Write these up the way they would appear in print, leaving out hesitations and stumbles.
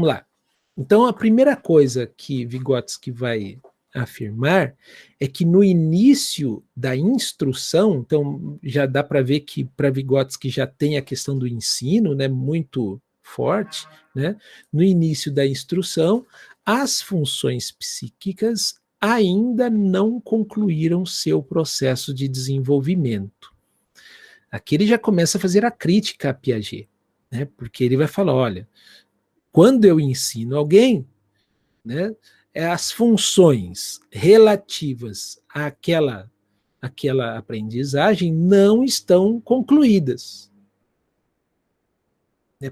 vamos lá. Então, a primeira coisa que Vygotsky vai afirmar é que no início da instrução, então já dá para ver que para Vygotsky já tem a questão do ensino, né, muito forte, né? No início da instrução, as funções psíquicas ainda não concluíram seu processo de desenvolvimento. Aqui ele já começa a fazer a crítica a Piaget, né? Porque ele vai falar, olha, quando eu ensino alguém, né, as funções relativas àquela aprendizagem não estão concluídas.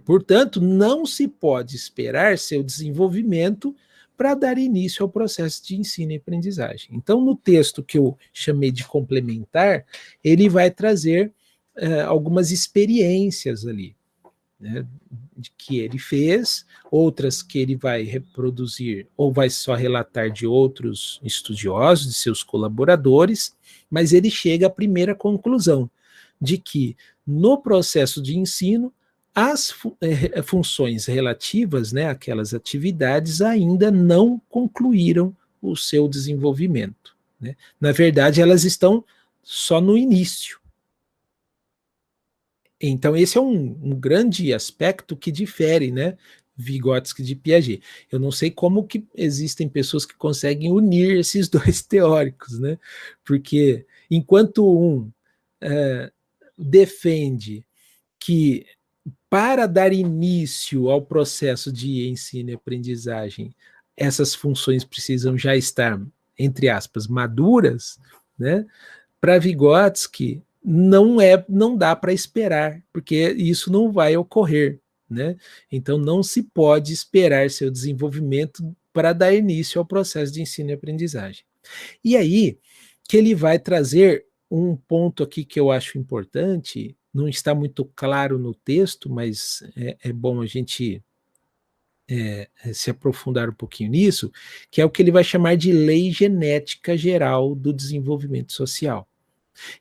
Portanto, não se pode esperar seu desenvolvimento para dar início ao processo de ensino e aprendizagem. Então, no texto que eu chamei de complementar, ele vai trazer algumas experiências ali, né, que ele fez, outras que ele vai reproduzir ou vai só relatar de outros estudiosos, de seus colaboradores, mas ele chega à primeira conclusão, de que no processo de ensino, as funções relativas, né, àquelas atividades, ainda não concluíram o seu desenvolvimento, né? Na verdade, elas estão só no início. Então, esse é um grande aspecto que difere, né, Vygotsky de Piaget. Eu não sei como que existem pessoas que conseguem unir esses dois teóricos, né? Porque enquanto um defende que para dar início ao processo de ensino e aprendizagem, essas funções precisam já estar, entre aspas, maduras, né? Para Vygotsky, não dá para esperar, porque isso não vai ocorrer, né? Então não se pode esperar seu desenvolvimento para dar início ao processo de ensino e aprendizagem. E aí que ele vai trazer um ponto aqui que eu acho importante, não está muito claro no texto, mas é bom a gente se aprofundar um pouquinho nisso, que é o que ele vai chamar de lei genética geral do desenvolvimento social.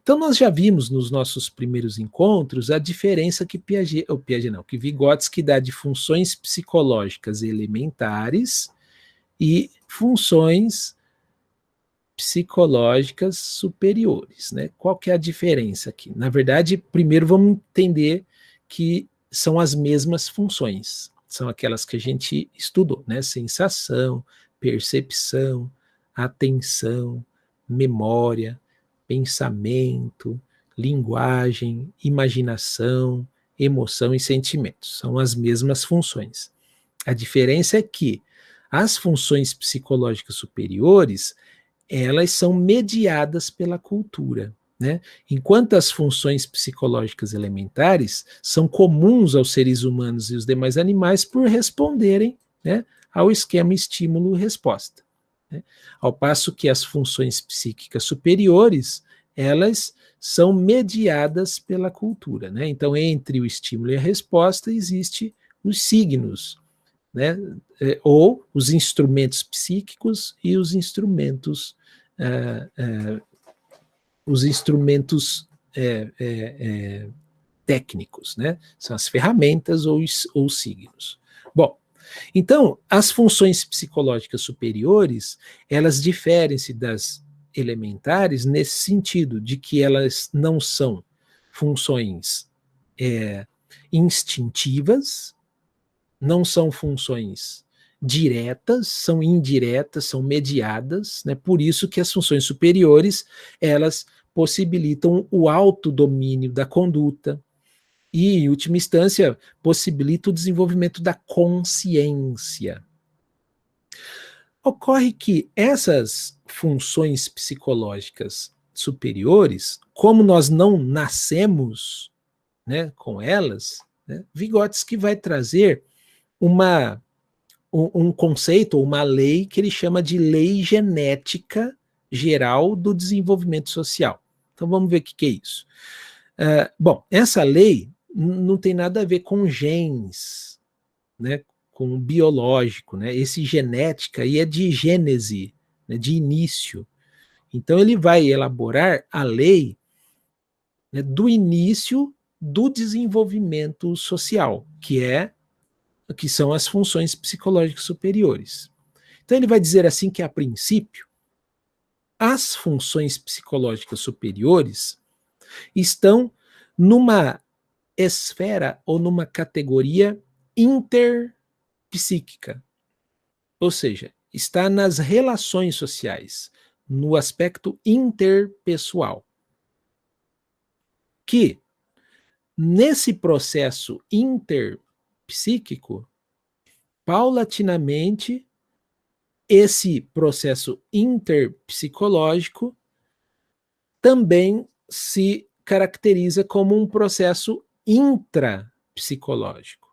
Então, nós já vimos nos nossos primeiros encontros a diferença que que Vygotsky dá de funções psicológicas elementares e funções psicológicas superiores, né? Qual que é a diferença aqui? Na verdade, primeiro vamos entender que são as mesmas funções, são aquelas que a gente estudou, né? Sensação, percepção, atenção, memória, pensamento, linguagem, imaginação, emoção e sentimentos. São as mesmas funções. A diferença é que as funções psicológicas superiores, elas são mediadas pela cultura, né? Enquanto as funções psicológicas elementares são comuns aos seres humanos e os demais animais por responderem, né, ao esquema estímulo-resposta, né? Ao passo que as funções psíquicas superiores, elas são mediadas pela cultura, né? Então, entre o estímulo e a resposta, existe os signos, né? Ou os instrumentos psíquicos e os instrumentos técnicos, né? São as ferramentas ou signos. Bom, então, as funções psicológicas superiores, elas diferem-se das elementares nesse sentido, de que elas não são funções instintivas, não são funções diretas, são indiretas, são mediadas, né? Por isso que as funções superiores, elas possibilitam o autodomínio da conduta e, em última instância, possibilita o desenvolvimento da consciência. Ocorre que essas funções psicológicas superiores, como nós não nascemos, né, com elas, né, Vygotsky vai trazer um conceito, uma lei que ele chama de lei genética geral do desenvolvimento social. Então vamos ver o que é isso. Bom, essa lei não tem nada a ver com genes, né, com biológico, né? Esse genética aí é de gênese, né, de início. Então ele vai elaborar a lei, né, do início do desenvolvimento social, que é que são as funções psicológicas superiores. Então ele vai dizer assim que, a princípio, as funções psicológicas superiores estão numa esfera ou numa categoria interpsíquica, ou seja, está nas relações sociais, no aspecto interpessoal, que nesse processo interpsíquico, paulatinamente, esse processo interpsicológico também se caracteriza como um processo intrapsicológico.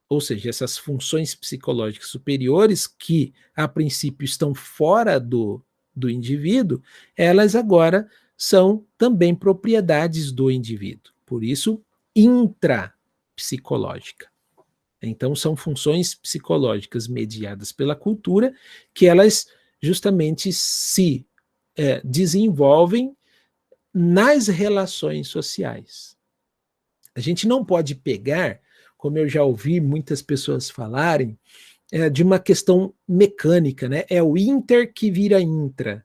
Ou seja, essas funções psicológicas superiores, que a princípio estão fora do indivíduo, elas agora são também propriedades do indivíduo. Por isso, intrapsicológica. Então, são funções psicológicas mediadas pela cultura, que elas justamente se desenvolvem nas relações sociais. A gente não pode pegar, como eu já ouvi muitas pessoas falarem, de uma questão mecânica, né? É o inter que vira intra.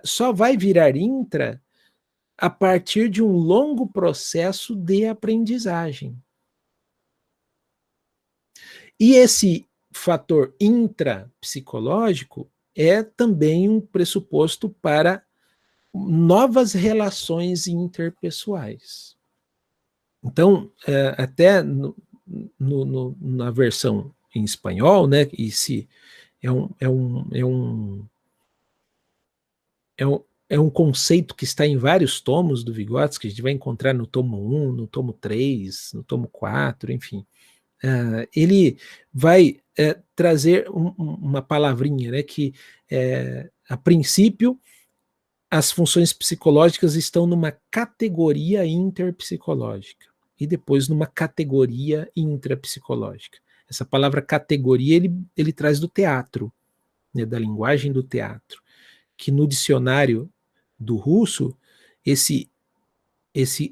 Só vai virar intra a partir de um longo processo de aprendizagem. E esse fator intrapsicológico é também um pressuposto para novas relações interpessoais. Então, até na versão em espanhol, né, esse é um conceito que está em vários tomos do Vygotsky, que a gente vai encontrar no tomo 1, no tomo 3, no tomo 4, enfim. Ele vai trazer uma palavrinha, né, que a princípio as funções psicológicas estão numa categoria interpsicológica e depois numa categoria intrapsicológica. Essa palavra categoria ele traz do teatro, né, da linguagem do teatro, que no dicionário do russo,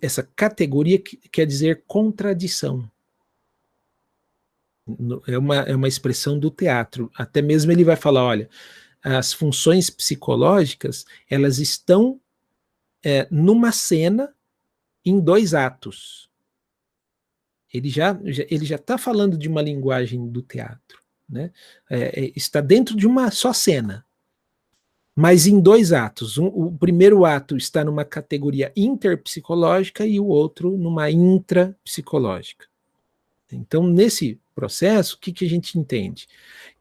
essa categoria quer dizer contradição. É uma expressão do teatro. Até mesmo ele vai falar, olha, as funções psicológicas, elas estão numa cena em 2 atos. Ele já está falando de uma linguagem do teatro, né? Está dentro de uma só cena, mas em 2 atos. O primeiro ato está numa categoria interpsicológica e o outro numa intrapsicológica. Então, nesse processo, o que a gente entende?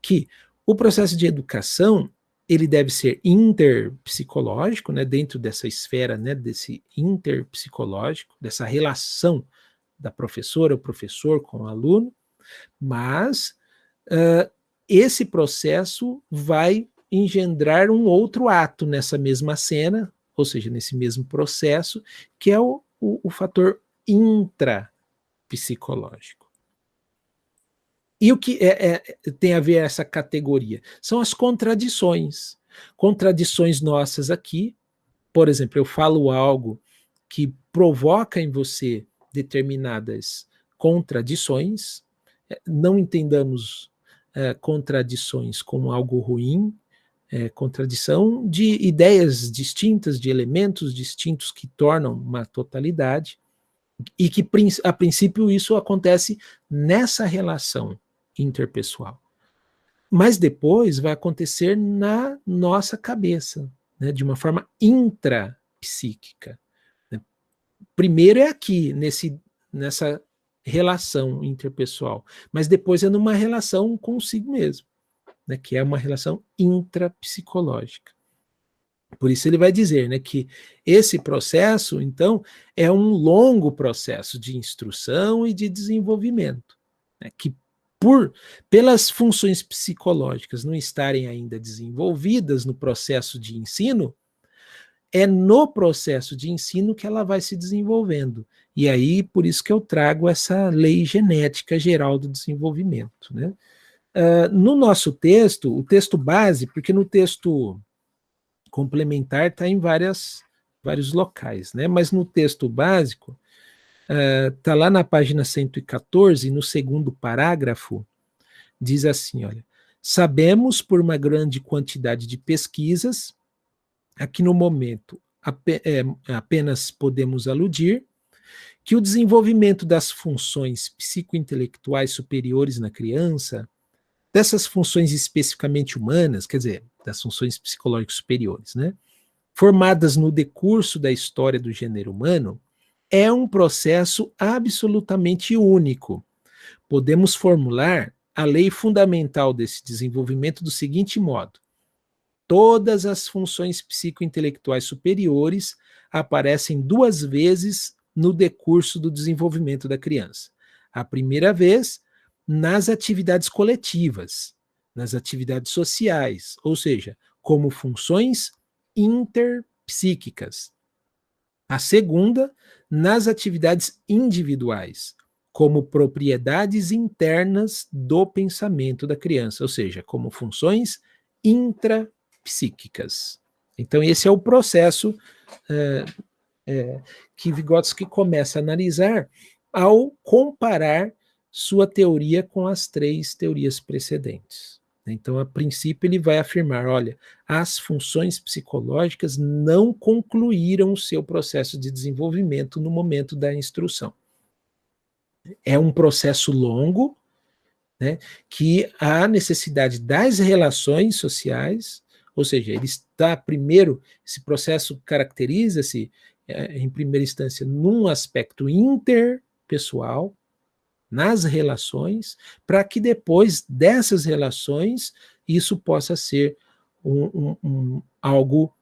Que o processo de educação, ele deve ser interpsicológico, né, dentro dessa esfera, né, desse interpsicológico, dessa relação da professora, o professor com o aluno, mas esse processo vai engendrar um outro ato nessa mesma cena, ou seja, nesse mesmo processo, que é o fator intrapsicológico. E o que tem a ver essa categoria? São as contradições. Contradições nossas aqui. Por exemplo, eu falo algo que provoca em você determinadas contradições. Não entendamos contradições como algo ruim, contradição de ideias distintas, de elementos distintos que tornam uma totalidade, e que, a princípio, isso acontece nessa relação interpessoal. Mas depois vai acontecer na nossa cabeça, né, de uma forma intrapsíquica. Primeiro é aqui, nessa relação interpessoal, mas depois é numa relação consigo mesmo, né, que é uma relação intrapsicológica. Por isso ele vai dizer, né, que esse processo, então, é um longo processo de instrução e de desenvolvimento, né, que pelas funções psicológicas não estarem ainda desenvolvidas no processo de ensino, é no processo de ensino que ela vai se desenvolvendo. E aí, por isso que eu trago essa lei genética geral do desenvolvimento, né? No nosso texto, o texto base, porque no texto complementar está em vários locais, né? Mas no texto básico, Está lá na página 114, no segundo parágrafo, diz assim, olha, sabemos por uma grande quantidade de pesquisas, aqui no momento apenas podemos aludir, que o desenvolvimento das funções psicointelectuais superiores na criança, dessas funções especificamente humanas, quer dizer, das funções psicológicas superiores, né, formadas no decurso da história do gênero humano, é um processo absolutamente único. Podemos formular a lei fundamental desse desenvolvimento do seguinte modo: todas as funções psicointelectuais superiores aparecem duas vezes no decurso do desenvolvimento da criança. A primeira vez, nas atividades coletivas, nas atividades sociais, ou seja, como funções interpsíquicas. A segunda, nas atividades individuais, como propriedades internas do pensamento da criança, ou seja, como funções intrapsíquicas. Então, esse é o processo que Vygotsky começa a analisar ao comparar sua teoria com as três teorias precedentes. Então, a princípio, ele vai afirmar: olha, as funções psicológicas não concluíram o seu processo de desenvolvimento no momento da instrução. É um processo longo, né, que há necessidade das relações sociais, ou seja, ele está primeiro, esse processo caracteriza-se, em primeira instância, num aspecto interpessoal, nas relações, para que depois dessas relações isso possa ser algo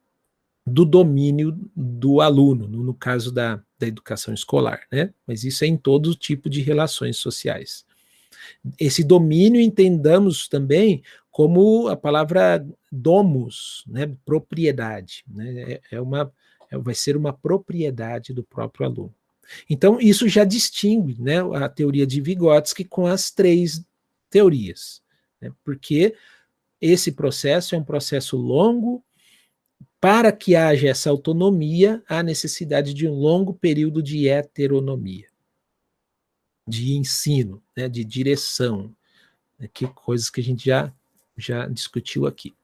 do domínio do aluno, no caso da educação escolar, né? Mas isso é em todo tipo de relações sociais. Esse domínio entendamos também como a palavra domus, né? Propriedade, né? Vai ser uma propriedade do próprio aluno. Então, isso já distingue, né, a teoria de Vygotsky com as três teorias, né, porque esse processo é um processo longo. Para que haja essa autonomia, há necessidade de um longo período de heteronomia, de ensino, né, de direção, né, que coisas que a gente já discutiu aqui.